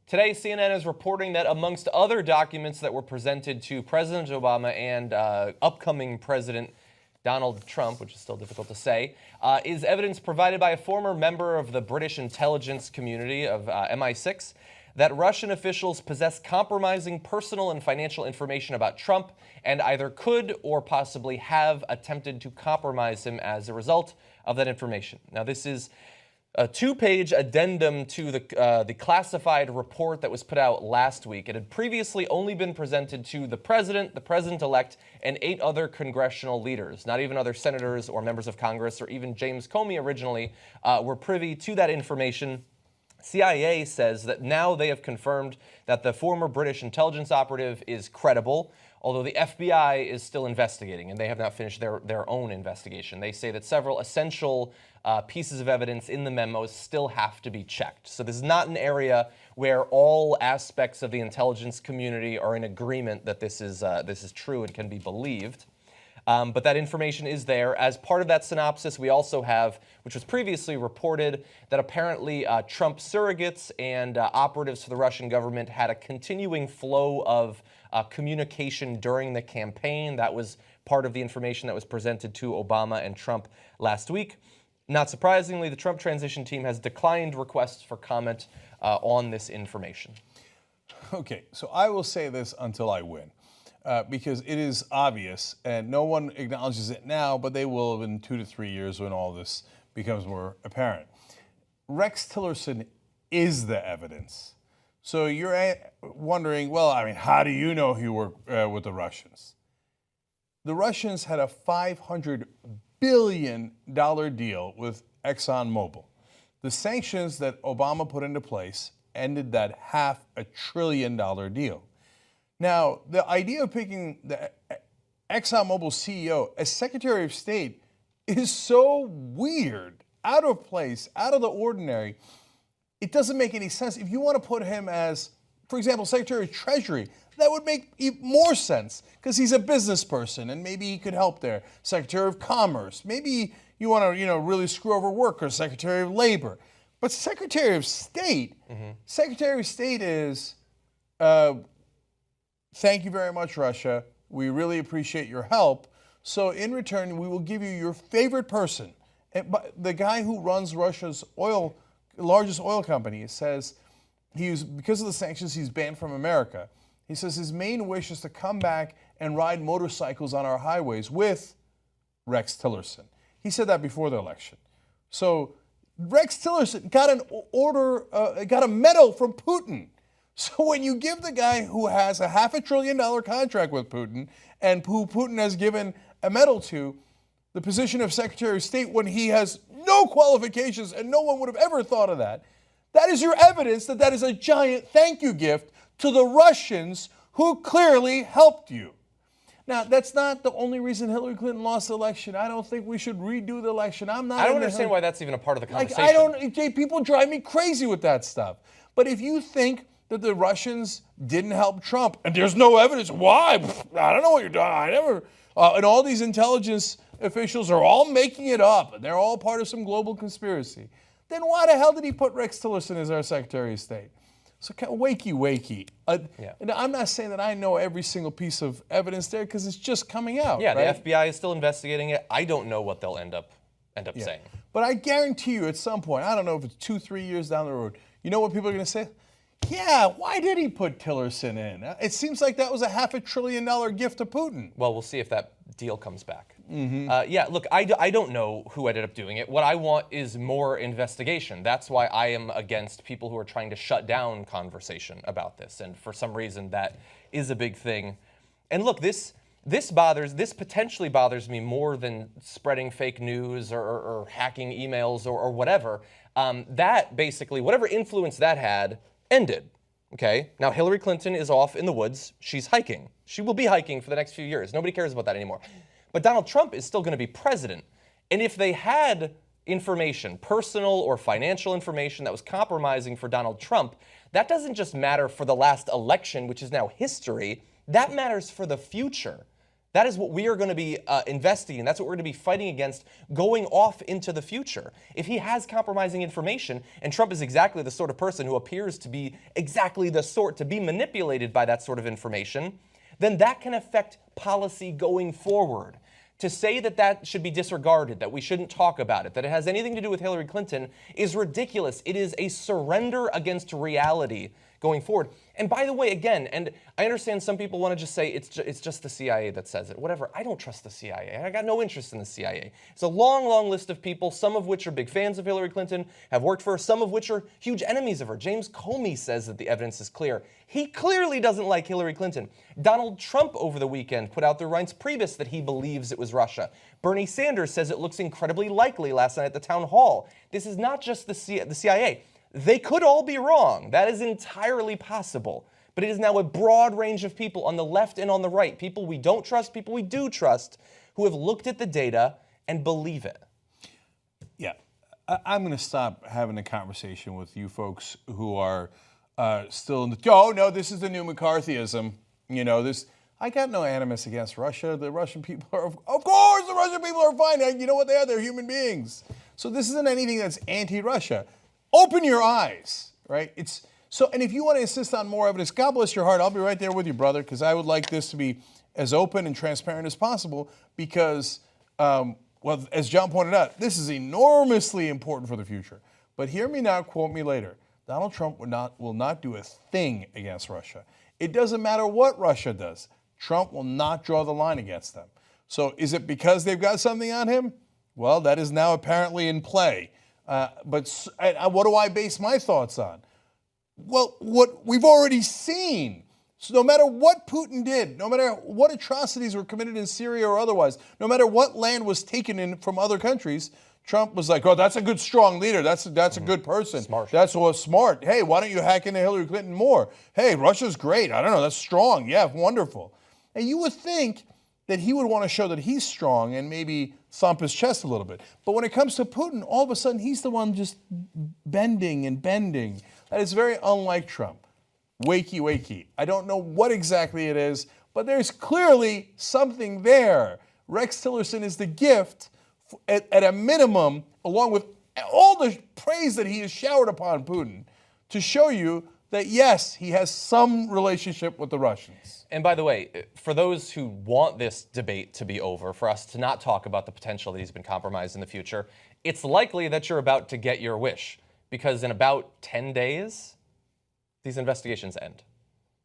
Today, CNN is reporting that amongst other documents that were presented to President Obama and upcoming President Donald Trump, which is still difficult to say, is evidence provided by a former member of the British intelligence community of MI6 that Russian officials possess compromising personal and financial information about Trump and either could or possibly have attempted to compromise him as a result of that information. Now, this is a two-page addendum to the classified report that was put out last week. It had previously only been presented to the president-elect, and 8 other congressional leaders. Not even other senators or members of Congress or even James Comey originally were privy to that information. CIA says that now they have confirmed that the former British intelligence operative is credible, although the FBI is still investigating, and they have not finished their own investigation. They say that several essential pieces of evidence in the memos still have to be checked. So this is not an area where all aspects of the intelligence community are in agreement that this is true and can be believed. But that information is there. As part of that synopsis, we also have, which was previously reported, that apparently Trump surrogates and operatives for the Russian government had a continuing flow of communication during the campaign. That was part of the information that was presented to Obama and Trump last week. Not surprisingly, the Trump transition team has declined requests for comment on this information. Okay, so I will say this until I win. Because it is obvious, and no one acknowledges it now, but they will in 2 to 3 years when all this becomes more apparent. Rex Tillerson is the evidence. So you're wondering, well, I mean, how do you know he worked with the Russians? The Russians had a $500 billion deal with ExxonMobil. The sanctions that Obama put into place ended that $500 billion deal. Now, the idea of picking the ExxonMobil CEO as Secretary of State is so weird, out of place, out of the ordinary. It doesn't make any sense. If you want to put him as, for example, Secretary of Treasury, that would make more sense because he's a business person and maybe he could help there. Secretary of Commerce, maybe you want to, really screw over workers, Secretary of Labor. But Secretary of State, Secretary of State is, thank you very much, Russia. We really appreciate your help. So in return, we will give you your favorite person. And the guy who runs Russia's largest oil company says because of the sanctions, he's banned from America. He says his main wish is to come back and ride motorcycles on our highways with Rex Tillerson. He said that before the election. So Rex Tillerson got got a medal from Putin. So when you give the guy who has a $500 billion contract with Putin and who Putin has given a medal to the position of Secretary of State when he has no qualifications and no one would have ever thought of that, that is your evidence that that is a giant thank you gift to the Russians who clearly helped you. Now, that's not the only reason Hillary Clinton lost the election. I don't think we should redo the election. I don't understand why that's even a part of the conversation. People drive me crazy with that stuff. But if you think that the Russians didn't help Trump, and there's no evidence. Why? I don't know what you're doing. I never. And all these intelligence officials are all making it up, and they're all part of some global conspiracy. Then why the hell did he put Rex Tillerson as our Secretary of State? So wakey. And I'm not saying that I know every single piece of evidence there because it's just coming out. Yeah, right? The FBI is still investigating it. I don't know what they'll end up saying. But I guarantee you, at some point, I don't know if it's 2-3 years down the road, you know what people are going to say? Yeah, why did he put Tillerson in? It seems like that was a $500 billion gift to Putin. Well, we'll see if that deal comes back. Look, I don't know who ended up doing it. What I want is more investigation. That's why I am against people who are trying to shut down conversation about this. And for some reason, that is a big thing. And look, this potentially bothers me more than spreading fake news or hacking emails or whatever. That basically, whatever influence that had, ended. Okay? Now, Hillary Clinton is off in the woods. She's hiking. She will be hiking for the next few years. Nobody cares about that anymore. But Donald Trump is still going to be president. And if they had information, personal or financial information that was compromising for Donald Trump, that doesn't just matter for the last election, which is now history. That matters for the future. That is what we are going to be investing in. That's what we're going to be fighting against going off into the future. If he has compromising information, and Trump is exactly the sort of person who appears to be exactly the sort to be manipulated by that sort of information, then that can affect policy going forward. To say that that should be disregarded, that we shouldn't talk about it, that it has anything to do with Hillary Clinton is ridiculous. It is a surrender against reality going forward. And by the way, again, and I understand some people want to just say it's just the CIA that says it. Whatever. I don't trust the CIA. I got no interest in the CIA. It's a long, long list of people, some of which are big fans of Hillary Clinton, have worked for her, some of which are huge enemies of her. James Comey says that the evidence is clear. He clearly doesn't like Hillary Clinton. Donald Trump over the weekend put out the Reince Priebus that he believes it was Russia. Bernie Sanders says it looks incredibly likely last night at the town hall. This is not just the CIA. They could all be wrong. That is entirely possible. But it is now a broad range of people on the left and on the right, people we don't trust, people we do trust, who have looked at the data and believe it. Yeah, I'm going to stop having a conversation with you folks who are still in the, oh, no, this is the new McCarthyism. You know, this, I got no animus against Russia. The Russian people are, of course, the Russian people are fine. You know what they are? They're human beings. So this isn't anything that's anti-Russia. Open your eyes, right? It's so, and if you want to insist on more evidence, God bless your heart. I'll be right there with you, brother, because I would like this to be as open and transparent as possible because, well, as John pointed out, this is enormously important for the future. But hear me now, quote me later. Donald Trump will not do a thing against Russia. It doesn't matter what Russia does. Trump will not draw the line against them. So is it because they've got something on him? Well, that is now apparently in play. But what do I base my thoughts on? Well, what we've already seen. So no matter what Putin did, no matter what atrocities were committed in Syria or otherwise, no matter what land was taken in from other countries, Trump was like, oh, that's a good, strong leader. That's a good person. Smart. That's what's smart. Hey, why don't you hack into Hillary Clinton more? Hey, Russia's great. I don't know. That's strong. Yeah, wonderful. And you would think that he would want to show that he's strong and maybe thump his chest a little bit. But when it comes to Putin, all of a sudden he's the one just bending and bending. That is very unlike Trump. Wakey, wakey. I don't know what exactly it is, but there's clearly something there. Rex Tillerson is the gift, at a minimum, along with all the praise that he has showered upon Putin, to show you that, yes, he has some relationship with the Russians. And by the way, for those who want this debate to be over, for us to not talk about the potential that he's been compromised in the future, it's likely that you're about to get your wish. Because in about 10 days, these investigations end.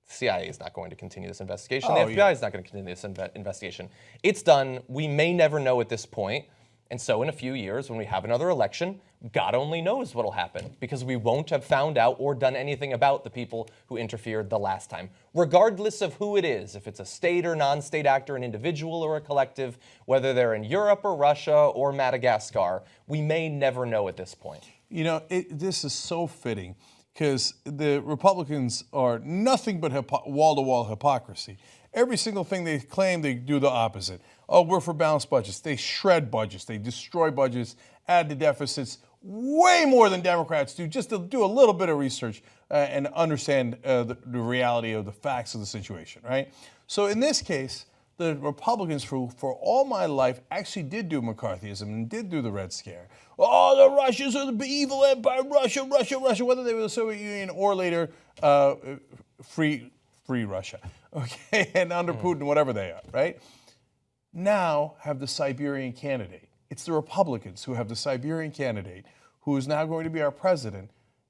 The CIA is not going to continue this investigation. The FBI is not going to continue this investigation. It's done. We may never know at this point. And so in a few years, when we have another election, God only knows what'll happen because we won't have found out or done anything about the people who interfered the last time. Regardless of who it is, if it's a state or non-state actor, an individual or a collective, whether they're in Europe or Russia or Madagascar, we may never know at this point. You know, this is so fitting because the Republicans are nothing but wall-to-wall hypocrisy. Every single thing they claim, they do the opposite. Oh, we're for balanced budgets. They shred budgets. They destroy budgets, add to deficits, way more than Democrats do, just to do a little bit of research and understand the reality of the facts of the situation, right? So in this case, the Republicans, for all my life, actually did do McCarthyism and did do the Red Scare. Oh, the Russians are the evil empire, Russia, whether they were the Soviet Union or later free Russia, okay, and under Putin, whatever they are, right? Now have the Siberian candidate. It's the Republicans who have the Siberian candidate who is now going to be our president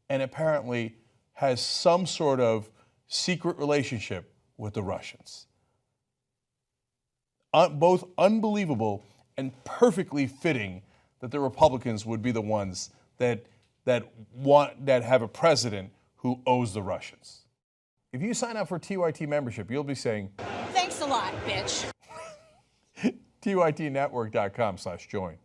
and apparently has some sort of secret relationship with the Russians. Both unbelievable and perfectly fitting that the Republicans would be the ones that have a president who owes the Russians. If you sign up for TYT membership, you'll be saying, thanks a lot, bitch. TYTnetwork.com/join.